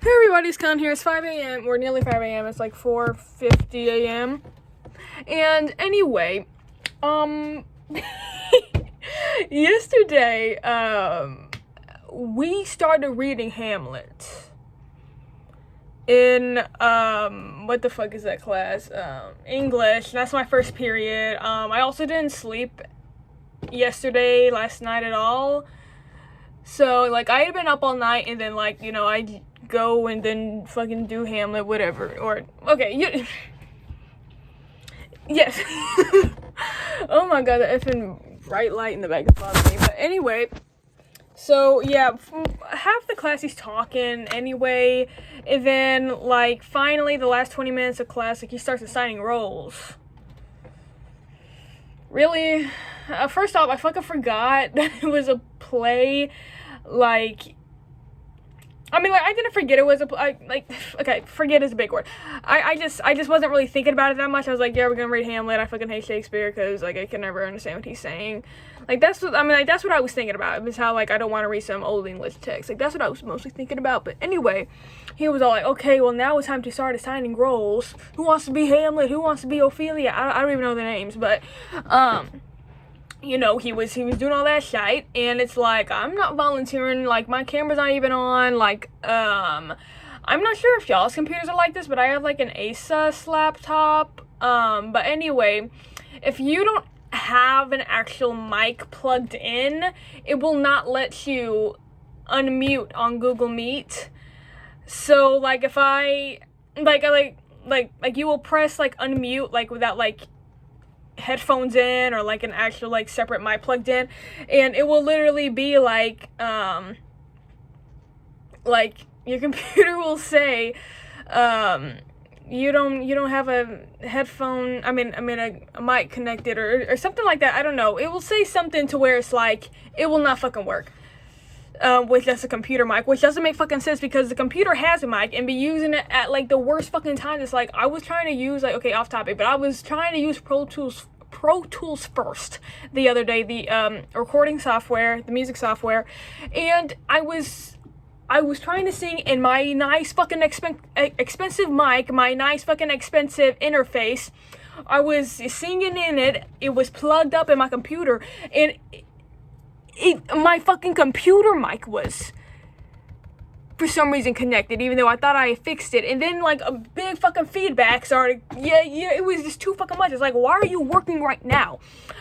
Hey everybody's Con here. It's 5 a.m. or nearly 5 a.m. It's like 4:50 a.m. And anyway, yesterday, we started reading Hamlet in, what the fuck is that class? English. That's my first period. I also didn't sleep last night at all. So, like, I had been up all night, and then, like, you know, I go and then fucking do Hamlet, whatever. Or, okay, yes. Oh my god, the effing bright light in the back is bothering me. But anyway, so, yeah, half the class he's talking anyway, and then, like, finally, the last 20 minutes of class, like, he starts assigning roles. Really? First off, I fucking forgot that it was a play. Like, I mean, like, I didn't forget it was okay, forget is a big word. I just wasn't really thinking about it that much. I was like, yeah, we're gonna read Hamlet. I fucking hate Shakespeare because, like, I can never understand what he's saying. Like, that's what I was thinking about. It was how, like, I don't want to read some old English text. Like, that's what I was mostly thinking about. But anyway, he was all like, okay, well, now it's time to start assigning roles. Who wants to be Hamlet? Who wants to be Ophelia? I don't even know their names, but, you know, he was doing all that shit, and it's like, I'm not volunteering, like, my camera's not even on, like, I'm not sure if y'all's computers are like this, but I have, like, an Asus laptop, but anyway, if you don't have an actual mic plugged in, it will not let you unmute on Google Meet. So, like, if I, like, you will press, like, unmute, like, without, like, headphones in or like an actual like separate mic plugged in, and it will literally be like your computer will say you don't have a headphone, I mean a mic connected or something like that. I don't know, it will say something to where it's like it will not fucking work with just a computer mic, which doesn't make fucking sense because the computer has a mic and be using it at like the worst fucking time. It's like I was trying to use, like, okay, off topic, but I was trying to use Pro Tools first the other day, the recording software, the music software, and I was trying to sing in my nice fucking expensive mic, my nice fucking expensive interface. I was singing in it. It was plugged up in my computer, and my fucking computer mic was for some reason connected, even though I thought I had fixed it. And then, like, a big fucking feedback started. Yeah, it was just too fucking much. It's like, why are you working right now?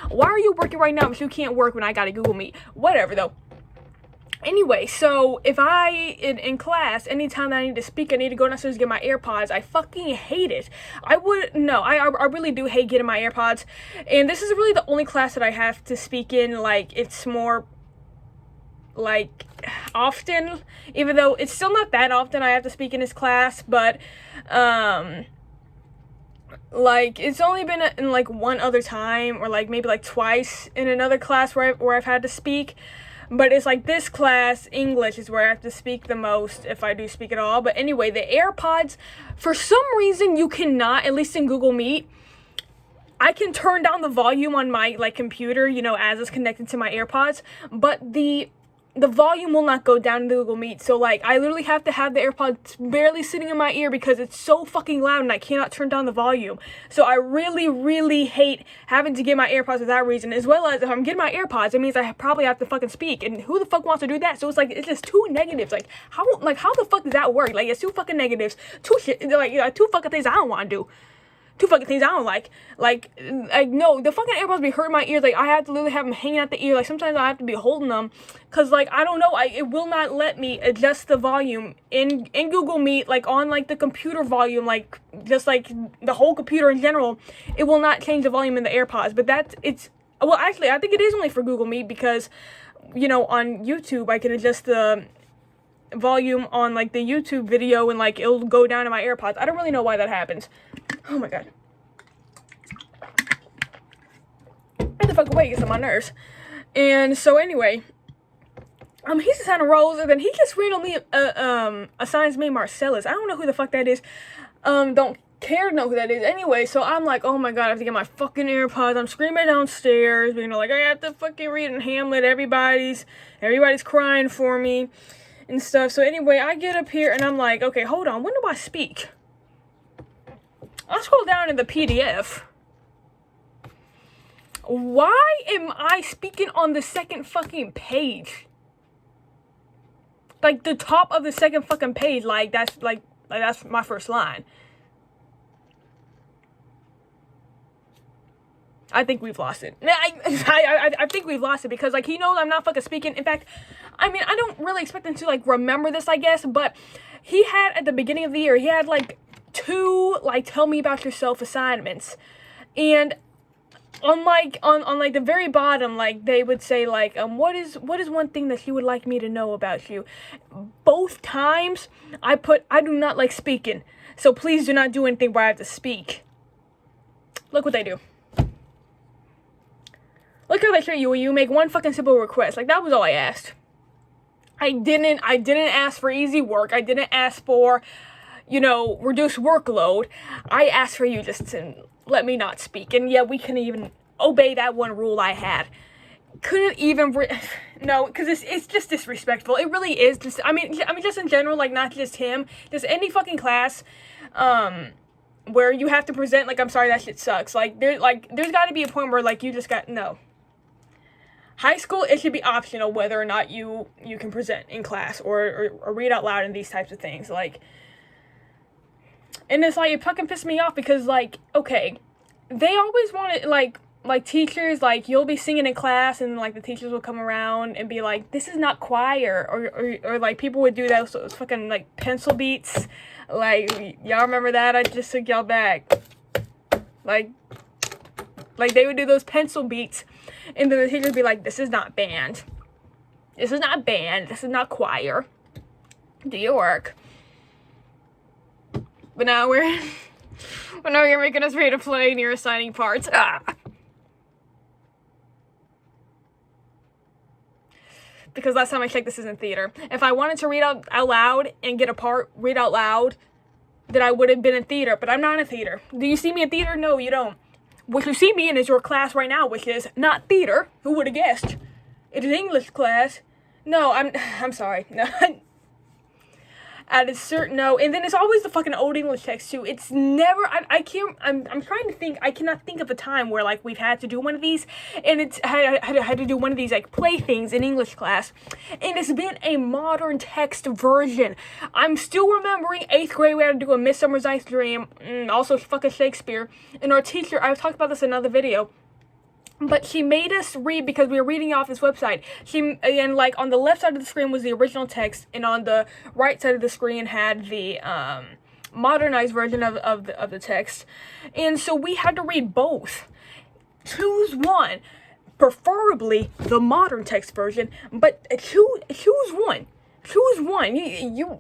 Why are you working right now but you can't work when I got a Google Meet? Whatever, though. Anyway, so if in class, anytime that I need to speak, I need to go downstairs to get my AirPods. I fucking hate it. I really do hate getting my AirPods. And this is really the only class that I have to speak in. Like, it's more, like, often, even though it's still not that often I have to speak in this class, but, like, it's only been in, like, one other time, or, like, maybe, like, twice in another class where I've had to speak. But it's like this class, English, is where I have to speak the most, if I do speak at all. But anyway, the AirPods, for some reason, you cannot, at least in Google Meet, I can turn down the volume on my, like, computer, you know, as it's connected to my AirPods, but the volume will not go down in the Google Meet. So, like, I literally have to have the AirPods barely sitting in my ear because it's so fucking loud and I cannot turn down the volume. So I really, really hate having to get my AirPods for that reason. As well as if I'm getting my AirPods, it means I probably have to fucking speak. And who the fuck wants to do that? So it's like, it's just two negatives. Like, how the fuck does that work? Like, it's two fucking negatives. Two fucking things I don't want to do. Two fucking things I don't like. Like, no, the fucking AirPods be hurting my ears. Like, I have to literally have them hanging out the ear. Like, sometimes I have to be holding them. Because, like, I don't know. It will not let me adjust the volume in Google Meet, like, on, like, the computer volume, like, just, like, the whole computer in general. It will not change the volume in the AirPods. But well, actually, I think it is only for Google Meet because, you know, on YouTube, I can adjust the volume on, like, the YouTube video and, like, it'll go down to my AirPods. I don't really know why that happens. Oh my god. Get the fuck away, gets on my nerves. And so anyway, he's assigning roles, and then he just randomly assigns me Marcellus. I don't know who the fuck that is. Don't care to know who that is. Anyway, so I'm like, oh my god, I have to get my fucking AirPods. I'm screaming downstairs, you know, like, I have to fucking read in Hamlet. Everybody's crying for me. and stuff. So anyway, I get up here and I'm like, okay, hold on, when do I speak? I scroll down in the PDF. Why am I speaking on the second fucking page? Like, the top of the second fucking page, like, that's my first line. I think we've lost it. I think we've lost it because, like, he knows I'm not fucking speaking. In fact, I mean, I don't really expect him to, like, remember this, I guess, but he had, at the beginning of the year, he had, like, 2, like, tell me about yourself assignments. And on like the very bottom, like, they would say, like, what is one thing that you would like me to know about you? Both times I put, I do not like speaking, so please do not do anything where I have to speak. Look what they do. Look how they treat you when you make one fucking simple request. Like, that was all I asked. I didn't ask for easy work. I didn't ask for, you know, reduced workload. I asked for you just to let me not speak. And yeah, we couldn't even obey that one rule I had. Couldn't even, no, because it's just disrespectful. It really is. Just, I mean, just in general, like, not just him. Just any fucking class, where you have to present, like, I'm sorry, that shit sucks. Like, there's got to be a point where, like, you just got, no. High school, it should be optional whether or not you can present in class or read out loud and these types of things. Like, and it's like, it fucking pissed me off because, like, okay, they always wanted, like teachers, like, you'll be singing in class and, like, the teachers will come around and be like, this is not choir, or like, people would do those fucking, like, pencil beats. Like, y'all remember that? I just took y'all back. Like, they would do those pencil beats. And then the teacher would be like, this is not band. This is not band. This is not choir. Do your work. But now you're making us read a play and you're assigning parts. Ah. Because last time I checked, this isn't theater. If I wanted to read out loud and get a part, read out loud, then I would have been in theater. But I'm not in theater. Do you see me in theater? No, you don't. What you see me in is your class right now, which is not theater. Who would have guessed? It is English class. No, I'm sorry. No. At a certain, no, and then it's always the fucking old English text too. It's never, I can't, I'm trying to think, I cannot think of a time where, like, we've had to do one of these, and it's, had to do one of these, like, play things in English class, and it's been a modern text version. I'm still remembering 8th grade, we had to do A Midsummer Night's Dream, also fucking Shakespeare, and our teacher, I've talked about this in another video, but she made us read because we were reading off this website. And like, on the left side of the screen was the original text, and on the right side of the screen had the modernized version of the text. And so we had to read both. Choose one, preferably the modern text version, but choose one. Choose one. You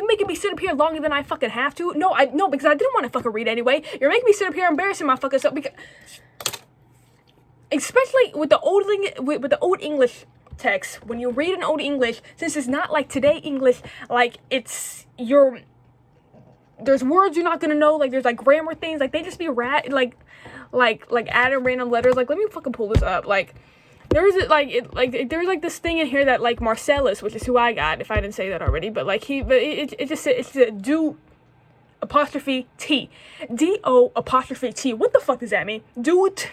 making me sit up here longer than I fucking have to. No, because I didn't want to fucking read anyway. You're making me sit up here embarrassing my fucking self because. Especially with the old English text, when you read an old English, since it's not like today English, like, it's there's words you're not gonna know, like, there's, like, grammar things, like, they just be like adding random letters. Like, let me fucking pull this up. Like, there's there's, like, this thing in here that, like, Marcellus, which is who I got, if I didn't say that already, but, like, it just said, it's a do apostrophe T, D-O apostrophe T. What the fuck does that mean? Do it.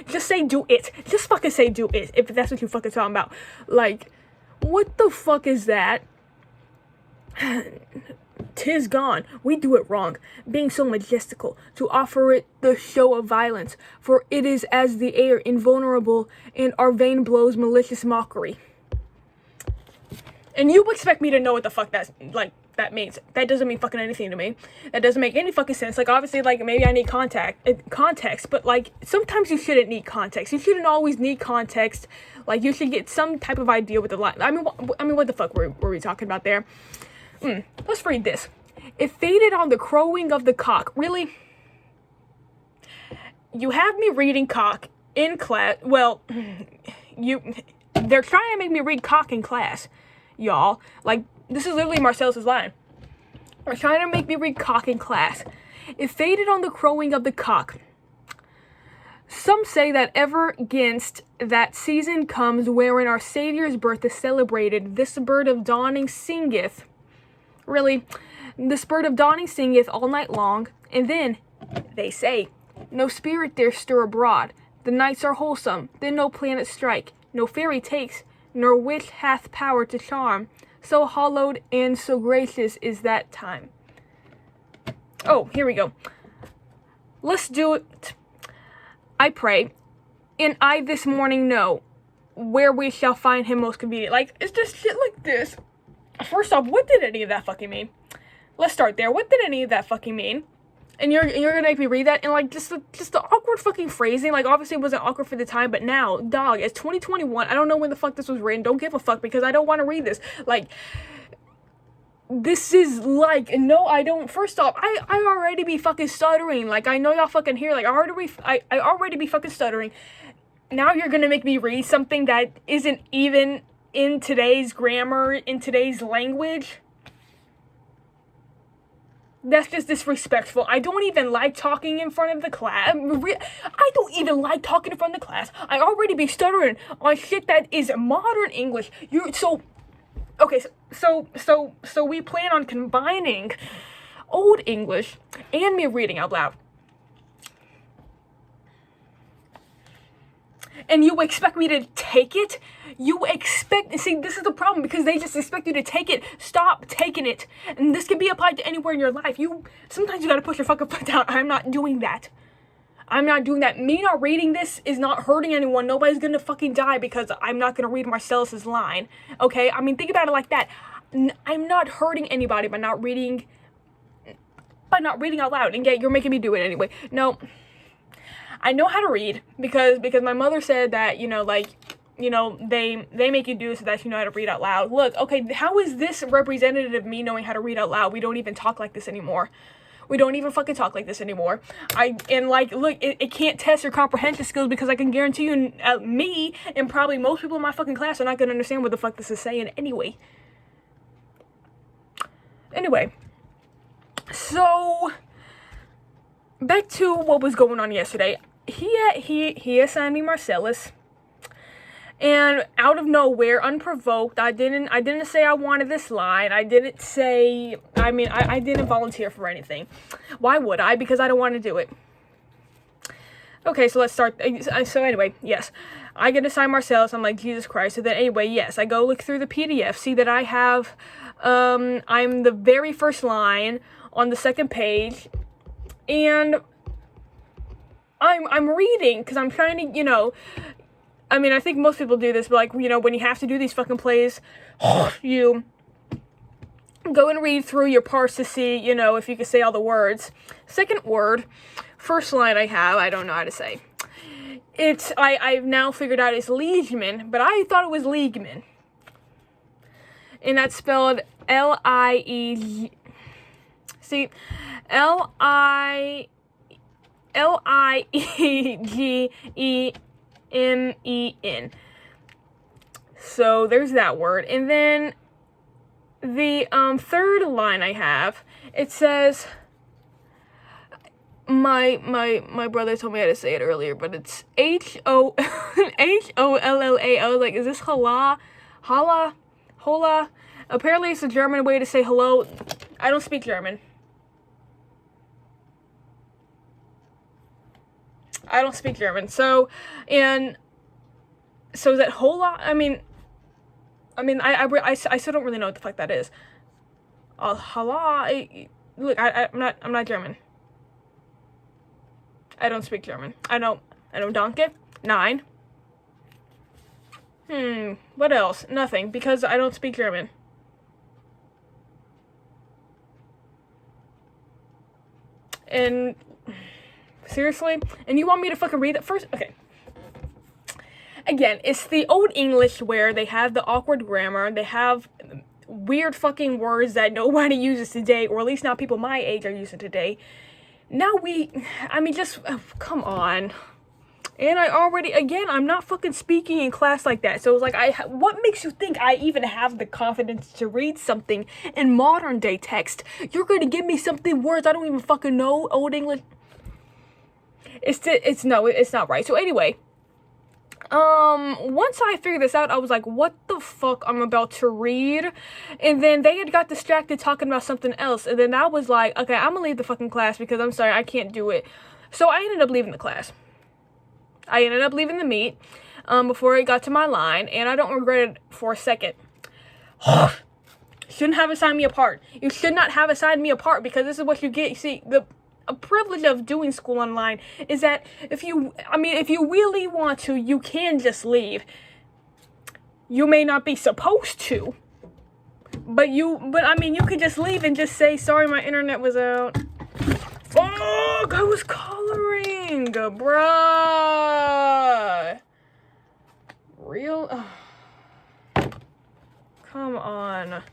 Just say do it. Just fucking say do it, if that's what you fucking talking about. Like, what the fuck is that? 'Tis gone. We do it wrong, being so majestical, to offer it the show of violence, for it is as the air invulnerable, and our vein blows malicious mockery. And you expect me to know what the fuck that means. That doesn't mean fucking anything to me. That doesn't make any fucking sense. Like, obviously, like, maybe I need context, but, like, sometimes you shouldn't need context. You shouldn't always need context. Like, you should get some type of idea with the line. I mean, what the fuck were we talking about there? Let's read this. It faded on the crowing of the cock. Really? You have me reading cock in class. Well, they're trying to make me read cock in class, y'all. Like, this is literally Marcellus's line. They're trying to make me read cock in class. It faded on the crowing of the cock. Some say that ever against that season comes wherein our Saviour's birth is celebrated. This bird of dawning singeth. Really, this bird of dawning singeth all night long. And then, they say, no spirit there stir abroad. The nights are wholesome, then no planet strike. No fairy takes, nor witch hath power to charm. So hallowed and so gracious is that time. Oh, here we go. Let's do it. I pray, and I this morning know where we shall find him most convenient. Like, it's just shit like this. First off, what did any of that fucking mean? Let's start there. What did any of that fucking mean? And you're gonna make me read that, and like just the awkward fucking phrasing. Like, obviously it wasn't awkward for the time, but now, dog, it's 2021. I don't know when the fuck this was written. Don't give a fuck, because I don't want to read this. Like, this is like, no, I don't. First off, I already be fucking stuttering. Like, I know y'all fucking hear. Like, I already be fucking stuttering. Now you're gonna make me read something that isn't even in today's grammar, in today's language. That's just disrespectful. I don't even like talking in front of the class. I don't even like talking in front of the class. I already be stuttering on shit that is modern English. Okay, so we plan on combining Old English and me reading out loud. And you expect me to take it? See, this is the problem, because they just expect you to take it. Stop taking it. And this can be applied to anywhere in your life. Sometimes you gotta put your fucking foot down. I'm not doing that. I'm not doing that. Me not reading this is not hurting anyone. Nobody's gonna fucking die because I'm not gonna read Marcellus's line. Okay? I mean, think about it like that. I'm not hurting anybody by not reading out loud. And yet you're making me do it anyway. No. I know how to read because my mother said that, they make you do it so that you know how to read out loud. Look, okay, how is this representative of me knowing how to read out loud? We don't even talk like this anymore. We don't even fucking talk like this anymore. Look, it can't test your comprehension skills, because I can guarantee you, me and probably most people in my fucking class are not gonna understand what the fuck this is saying anyway. Anyway, so back to what was going on yesterday. He assigned me Marcellus, and out of nowhere, unprovoked, I didn't say I wanted this line. I didn't volunteer for anything. Why would I? Because I don't want to do it. Okay, so let's start. So anyway, yes, I get assigned Marcellus. I'm like, Jesus Christ. So then anyway, yes, I go look through the PDF, see that I have, I'm the very first line on the second page, and I'm reading, because I'm trying to, I think most people do this, but when you have to do these fucking plays, you go and read through your parts to see, if you can say all the words. Second word, first line I have, I don't know how to say. I've now figured out it's liegeman, but I thought it was liegeman. And that's spelled L-I-E-G. See, L-I-E-G-E-M-E-N. So there's that word. And then the third line I have, it says, my brother told me how to say it earlier, but it's Holla. I was like, is this hola? Hola? Apparently it's a German way to say hello. I don't speak German. I don't speak German. So is that hola? I still don't really know what the fuck that is. Hola. Look, I'm not German. I don't speak German. I don't danke. 9. What else? Nothing, because I don't speak German. And seriously? And you want me to fucking read it first? Okay. Again, it's the Old English where they have the awkward grammar. They have weird fucking words that nobody uses today, or at least not people my age are using today. Now come on. And I'm not fucking speaking in class like that. So it's like, what makes you think I even have the confidence to read something in modern day text? You're going to give me words I don't even fucking know, Old English. it's not right. So anyway, once I figured this out, I was like, what the fuck I'm about to read? And then they had got distracted talking about something else. And then I was like, okay, I'm gonna leave the fucking class because I'm sorry, I can't do it. So I ended up leaving the class. I ended up leaving the meet, before it got to my line, and I don't regret it for a second. Shouldn't have assigned me apart. You should not have assigned me apart, because this is what you get. You see, a privilege of doing school online is that if you really want to, you can just leave. You may not be supposed to, but you could just leave and just say, sorry, my internet was out. Fuck, I was coloring, bruh. Real? Oh. Come on.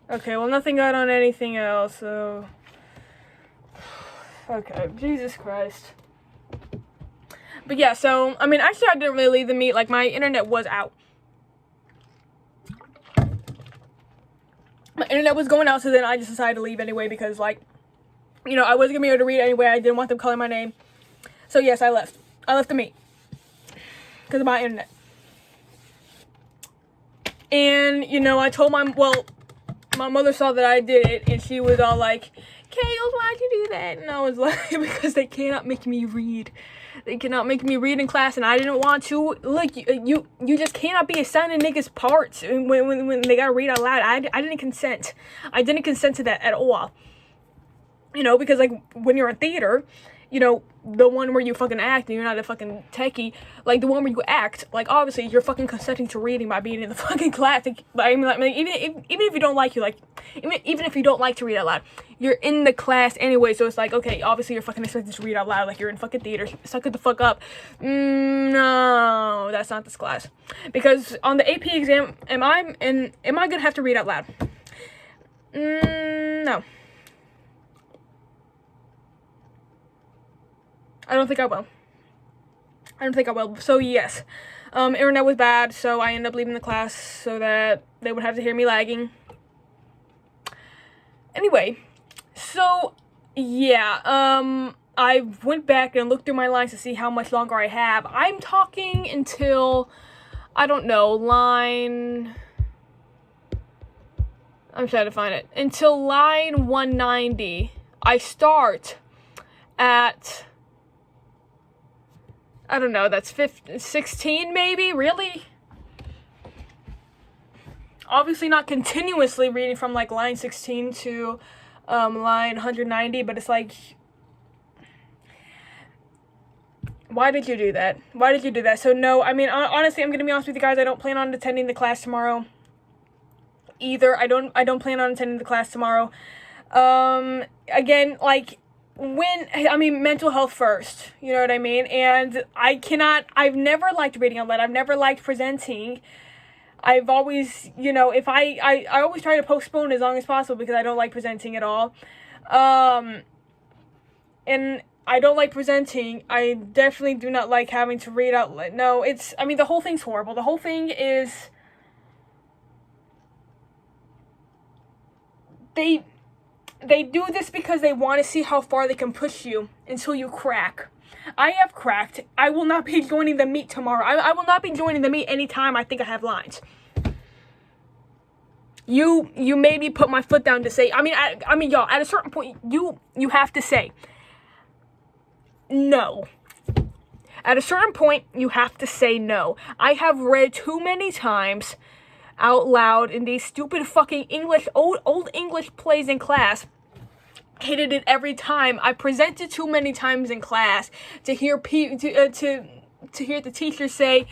Okay, well, nothing got on anything else, so... Okay, Jesus Christ. But yeah, so, I mean, actually, I didn't really leave the meet. Like, my internet was out. My internet was going out, so then I just decided to leave anyway because, like, you know, I wasn't going to be able to read anyway. I didn't want them calling my name. So, yes, I left. I left the meet. Because of my internet. And, you know, I told my mother saw that I did it, and she was all like, Kales, why'd you do that? And I was like, because they cannot make me read. They cannot make me read in class, and I didn't want to. Look, you just cannot be assigning niggas parts when they gotta read out loud. I didn't consent. I didn't consent to that at all. You know, because, like, when you're in theater, you know, the one where you fucking act and you're not a fucking techie, like, the one where you act, like, obviously, you're fucking consenting to reading by being in the fucking class. Like, I mean, like, even if you don't like even if you don't like to read out loud, you're in the class anyway, so it's like, okay, obviously, you're fucking expected to read out loud, like, you're in fucking theater, suck it the fuck up. No, that's not this class. Because on the AP exam, am I gonna have to read out loud? No. I don't think I will. So, yes. Internet was bad, so I ended up leaving the class so that they would have to hear me lagging. Anyway, so, yeah, I went back and looked through my lines to see how much longer I have. I'm talking until, I don't know, line... I'm trying to find it. Until line 190. I start at... I don't know, that's 16 maybe? Really? Obviously not continuously reading from, like, line 16 to line 190, but it's like, why did you do that? Why did you do that? So, no, I mean, honestly, I'm going to be honest with you guys, I don't plan on attending the class tomorrow either. I don't plan on attending the class tomorrow. Again, like, mental health first, you know what I mean? And I've never liked reading out loud. I've never liked presenting. I've always, you know, I always try to postpone as long as possible because I don't like presenting at all. And I don't like presenting. I definitely do not like having to read out loud. No, the whole thing's horrible. The whole thing is, They do this because they want to see how far they can push you until you crack. I have cracked. I will not be joining the meet tomorrow. I will not be joining the meet anytime I think I have lines. You made me put my foot down to say, y'all, at a certain point, you have to say no. At a certain point, you have to say no. I have read too many times out loud in these stupid fucking old English plays in class. Hated it every time. I presented too many times in class to hear to hear the teacher say,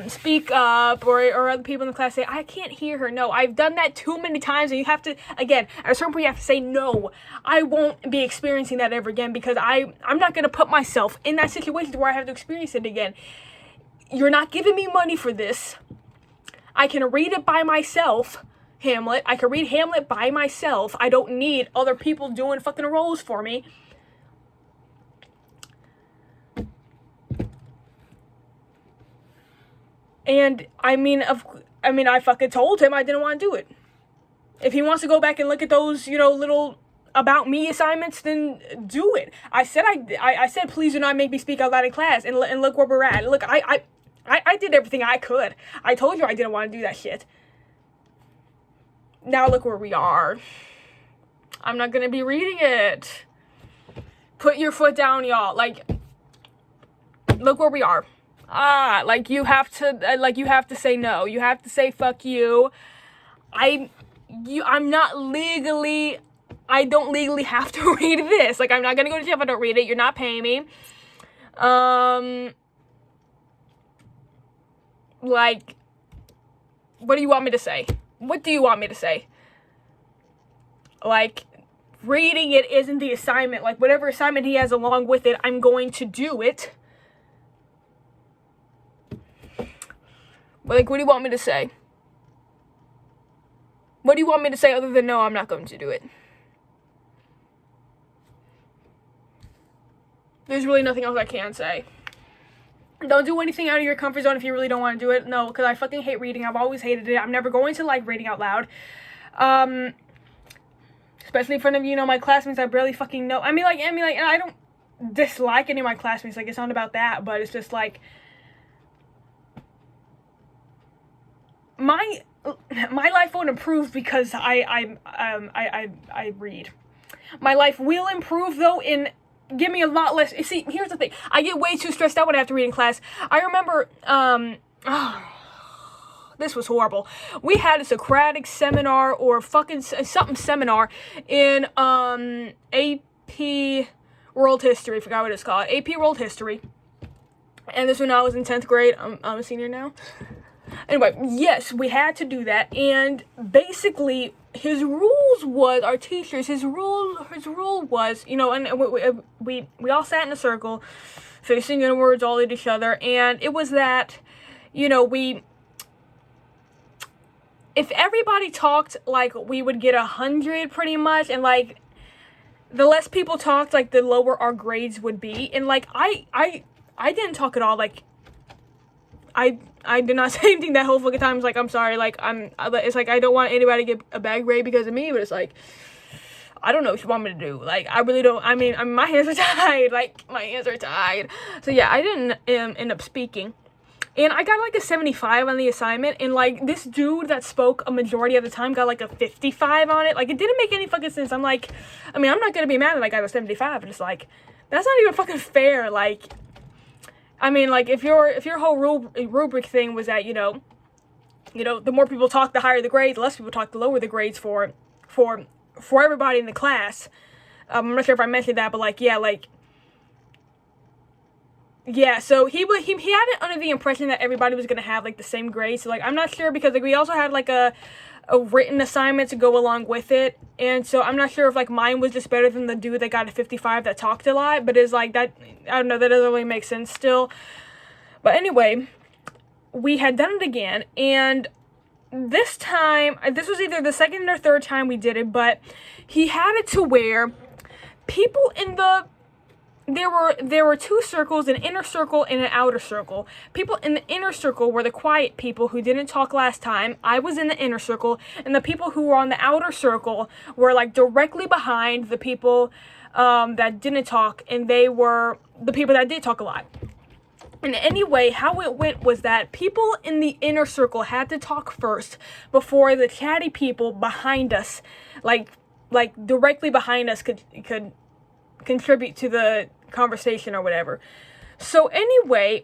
speak up, or other people in the class say, I can't hear her. No, I've done that too many times, and you have to, again, at a certain point, you have to say, no, I won't be experiencing that ever again, because I'm not going to put myself in that situation where I have to experience it again. You're not giving me money for this. I can read it by myself, Hamlet. I can read Hamlet by myself. I don't need other people doing fucking roles for me. And I fucking told him I didn't want to do it. If he wants to go back and look at those, little about me assignments, then do it. I said I said please do not make me speak out loud in class, and look where we're at. Look, I did everything I could. I told you I didn't want to do that shit. Now look where we are. I'm not gonna be reading it. Put your foot down, y'all. Like, look where we are. Like you have to say no. You have to say fuck you. I don't legally have to read this. Like, I'm not gonna go to jail if I don't read it. You're not paying me. Like, what do you want me to say? What do you want me to say? Like, reading it isn't the assignment. Like, whatever assignment he has along with it, I'm going to do it. But, like, what do you want me to say? What do you want me to say other than no, I'm not going to do it? There's really nothing else I can say. Don't do anything out of your comfort zone if you really don't want to do it. No, because I fucking hate reading. I've always hated it. I'm never going to like reading out loud. Especially in front of, my classmates I barely fucking know. I mean, I don't dislike any of my classmates. Like, it's not about that, but it's just like, my life won't improve because I read. My life will improve though give me a lot less. See, here's the thing. I get way too stressed out when I have to read in class. I remember, this was horrible. We had a Socratic seminar or fucking something seminar in AP World History. I forgot what it's called. AP World History. And this when I was in 10th grade. I'm a senior now. Anyway, yes, we had to do that. And basically, his rules was, our teachers, his rule was, and we all sat in a circle, facing inwards all at each other, and it was that, if everybody talked, like, we would get 100 pretty much, and, like, the less people talked, like, the lower our grades would be, and, like, I didn't talk at all, like, I did not say anything that whole fucking time. It's like, I'm sorry, like, it's like, I don't want anybody to get a bad grade because of me, but it's like, I don't know what you want me to do. Like, I really don't, I mean, my hands are tied. Like, my hands are tied. So, yeah, I didn't end up speaking. And I got, like, a 75 on the assignment, and, like, this dude that spoke a majority of the time got, like, a 55 on it. Like, it didn't make any fucking sense. I'm like, I mean, I'm not gonna be mad that I got a 75, but it's like, that's not even fucking fair. Like, I mean, like, if your whole rubric thing was that, the more people talk, the higher the grades, the less people talk, the lower the grades for everybody in the class. I'm not sure if I mentioned that, but, like, yeah, so he had it under the impression that everybody was going to have, like, the same grades. So, like, I'm not sure because, like, we also had, like, a written assignment to go along with it. And so I'm not sure if, like, mine was just better than the dude that got a 55 that talked a lot. But it's, like, that, I don't know, that doesn't really make sense still. But anyway, we had done it again. And this time, this was either the second or third time we did it. But he had it to where people in the... There were two circles, an inner circle and an outer circle. People in the inner circle were the quiet people who didn't talk last time. I was in the inner circle, and the people who were on the outer circle were, like, directly behind the people that didn't talk, and they were the people that did talk a lot. And anyway, how it went was that people in the inner circle had to talk first before the chatty people behind us, like directly behind us, could contribute to the conversation or whatever. So anyway,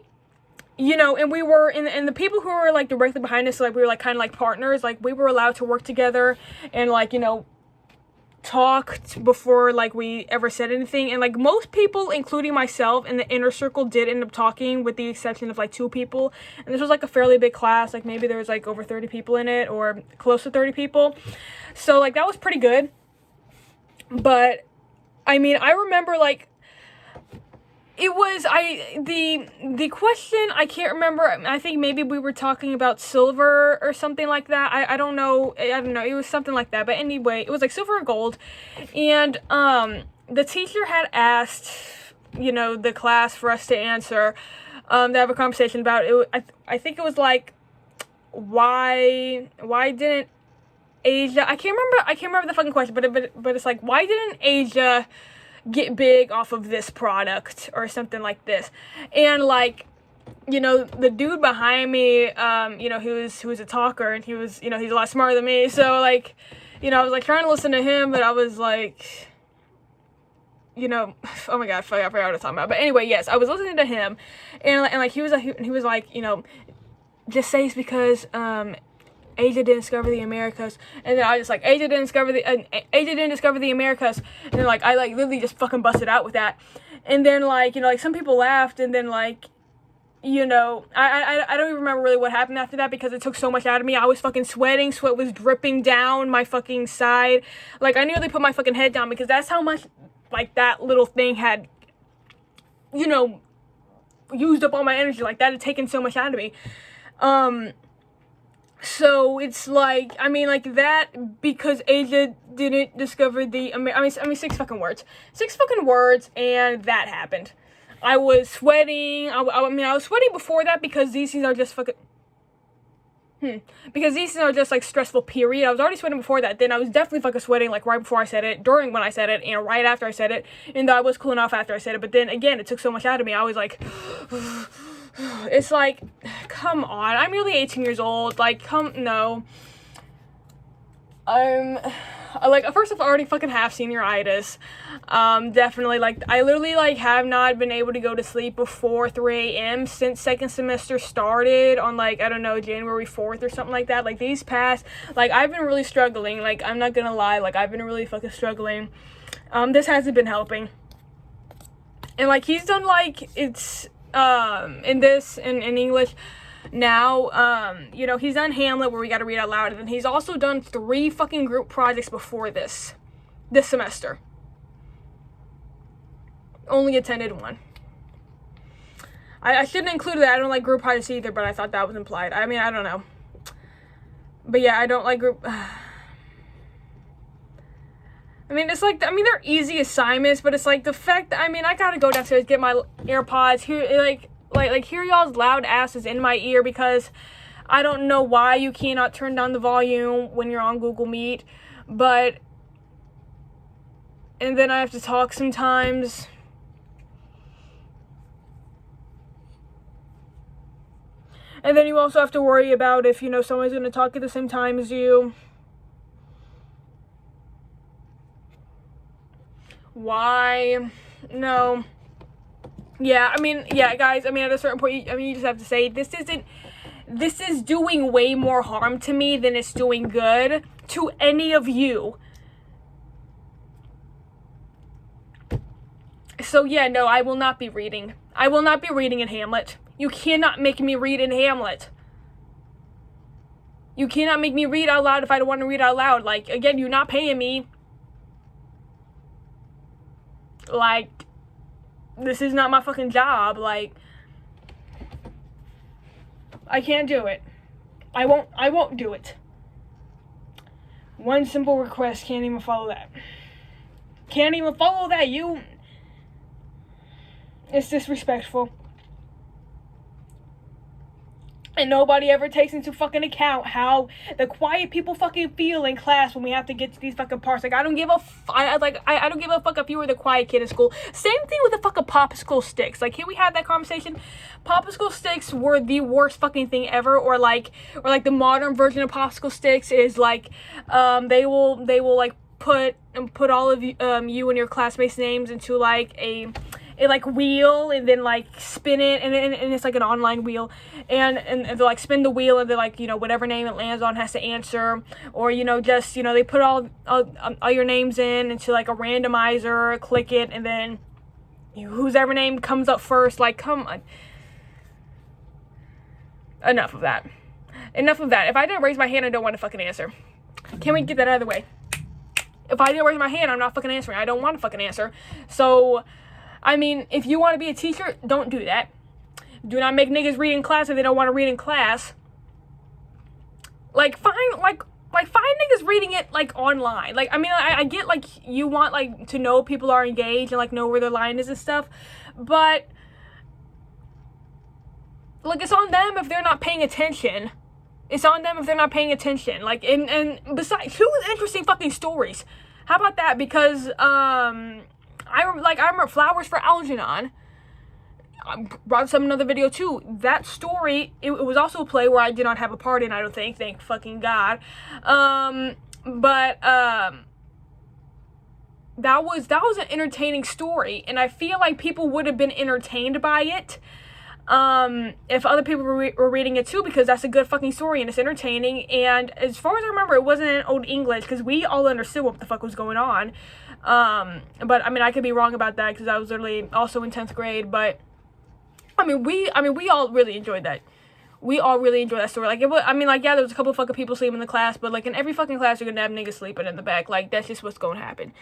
and we were and the people who were, like, directly behind us, like, we were, like, kind of like partners, like, we were allowed to work together and, like, talk before, like, we ever said anything. And, like, most people, including myself in the inner circle, did end up talking, with the exception of, like, 2 people. And this was, like, a fairly big class. Like, maybe there was, like, over 30 people in it, or close to 30 people. So, like, that was pretty good. But I mean, I remember, like, it was, the question, I can't remember, I think maybe we were talking about silver or something like that. I don't know, it was something like that. But anyway, it was, like, silver or gold. And, the teacher had asked, the class for us to answer, to have a conversation about it. I think it was, like, why didn't Asia, I can't remember the fucking question, but it's like, why didn't Asia get big off of this product or something like this? And like, you know, the dude behind me, you know, who was a talker, and he was, you know, he's a lot smarter than me, so like, you know, I was like trying to listen to him, but I was like, you know, oh my god, I forgot what I was talking about. But anyway, yes, I was listening to him, and like he was like, you know, just say it's because Asia didn't discover the Americas, and then I was just like, Asia didn't discover the Americas, and then like I like literally just fucking busted out with that, and then like, you know, like some people laughed, and then like, you know, I don't even remember really what happened after that, because it took so much out of me. I was fucking sweating, sweat was dripping down my fucking side, like I nearly put my fucking head down, because that's how much like that little thing had, you know, used up all my energy. Like that had taken so much out of me. So it's like, I mean, like that, because Asia didn't discover the I mean 6 fucking words, and that happened. I was sweating. I mean, I was sweating before that, because these things are just fucking because these things are just like stressful, period. I was already sweating before that. Then I was definitely fucking sweating like right before I said it, during when I said it, and right after I said it. And I was cooling off after I said it. But then again, it took so much out of me. I was like, it's like, come on. I'm nearly 18 years old. Like, no. Like, first of all, I already fucking have senioritis. Definitely, like, I literally, like, have not been able to go to sleep before 3 a.m. since second semester started on, like, I don't know, January 4th or something like that. Like, these past, like, I've been really struggling. Like, I'm not gonna lie. Like, I've been really fucking struggling. This hasn't been helping. And, like, he's done, like, it's, in English now, you know, he's done Hamlet, where we gotta read out loud, and then he's also done 3 fucking group projects before this semester. Only attended 1. I shouldn't include that. I don't like group projects either, but I thought that was implied. I mean, I don't know. But yeah, I don't like group... I mean, it's like, I mean, they're easy assignments, but it's like the fact that, I mean, I gotta go downstairs, get my AirPods, hear y'all's loud asses in my ear, because I don't know why you cannot turn down the volume when you're on Google Meet, but, and then I have to talk sometimes. And then you also have to worry about if, you know, someone's gonna talk at the same time as you. Why? No. Yeah, I mean, yeah, guys, I mean, at a certain point, I mean, you just have to say, this is doing way more harm to me than it's doing good to any of you. So, yeah, no, I will not be reading. I will not be reading in Hamlet. You cannot make me read in Hamlet. You cannot make me read out loud if I don't want to read out loud. Like, again, you're not paying me. Like, this is not my fucking job. Like, I can't do it. I won't do it. One simple request, can't even follow that. Can't even follow that, you. It's disrespectful. And nobody ever takes into fucking account how the quiet people fucking feel in class when we have to get to these fucking parts. Like, I don't give a I don't give a fuck if you were the quiet kid in school. Same thing with the fucking popsicle sticks. Like, can we have that conversation? Popsicle sticks were the worst fucking thing ever. Or like the modern version of popsicle sticks is like, they will like put all of you and your classmates' names into like a like wheel, and then like spin it, and it's like an online wheel, and they like spin the wheel, and they're like, you know, whatever name it lands on has to answer, or, you know, just, you know, they put all your names in into like a randomizer, click it, and then whoever name comes up first. Like, come on. Enough of that. If I didn't raise my hand, I don't want to fucking answer. Can we get that out of the way? If I didn't raise my hand, I'm not fucking answering. I don't want to fucking answer. So, I mean, if you want to be a teacher, don't do that. Do not make niggas read in class if they don't want to read in class. Like, find niggas reading it, like, online. Like, I mean, I get, like, you want, like, to know people are engaged and, like, know where their line is and stuff. But, like, it's on them if they're not paying attention. It's on them if they're not paying attention. Like, and besides, choose interesting fucking stories. How about that? Because, I remember Flowers for Algernon. I brought this up in another video too. That story, it was also a play where I did not have a part in, I don't think. Thank fucking God. That was an entertaining story, and I feel like people would have been entertained by it if other people were reading it too, because that's a good fucking story and it's entertaining. And as far as I remember, it wasn't in Old English because we all understood what the fuck was going on. But I mean, I could be wrong about that because I was literally also in 10th grade. But we all really enjoyed that. We all really enjoyed that story. Like, it was, yeah, there was a couple fucking people sleeping in the class, but like in every fucking class, you're gonna have niggas sleeping in the back. Like, that's just what's gonna happen.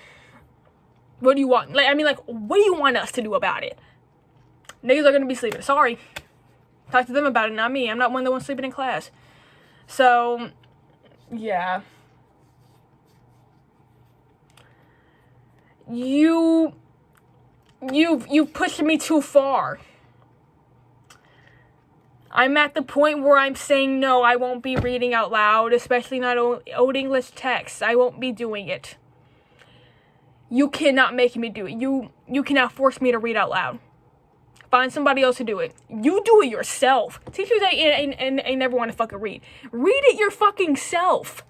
What do you want? What do you want us to do about it? Niggas are gonna be sleeping. Sorry. Talk to them about it, not me. I'm not one of the ones sleeping in class. So, yeah. You've pushed me too far. I'm at the point where I'm saying no, I won't be reading out loud, especially not Old English texts. I won't be doing it. You cannot make me do it. You cannot force me to read out loud. Find somebody else to do it. You do it yourself. Teachers ain't never want to fucking read. Read it your fucking self.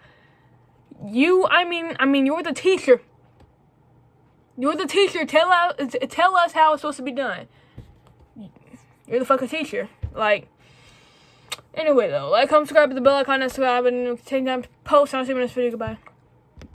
You're the teacher. You're the teacher. Tell us how it's supposed to be done. You're the fucking teacher. Like, anyway though, like, comment, subscribe, hit the bell icon, and subscribe, and take time to post. I'll see you in this video. Goodbye.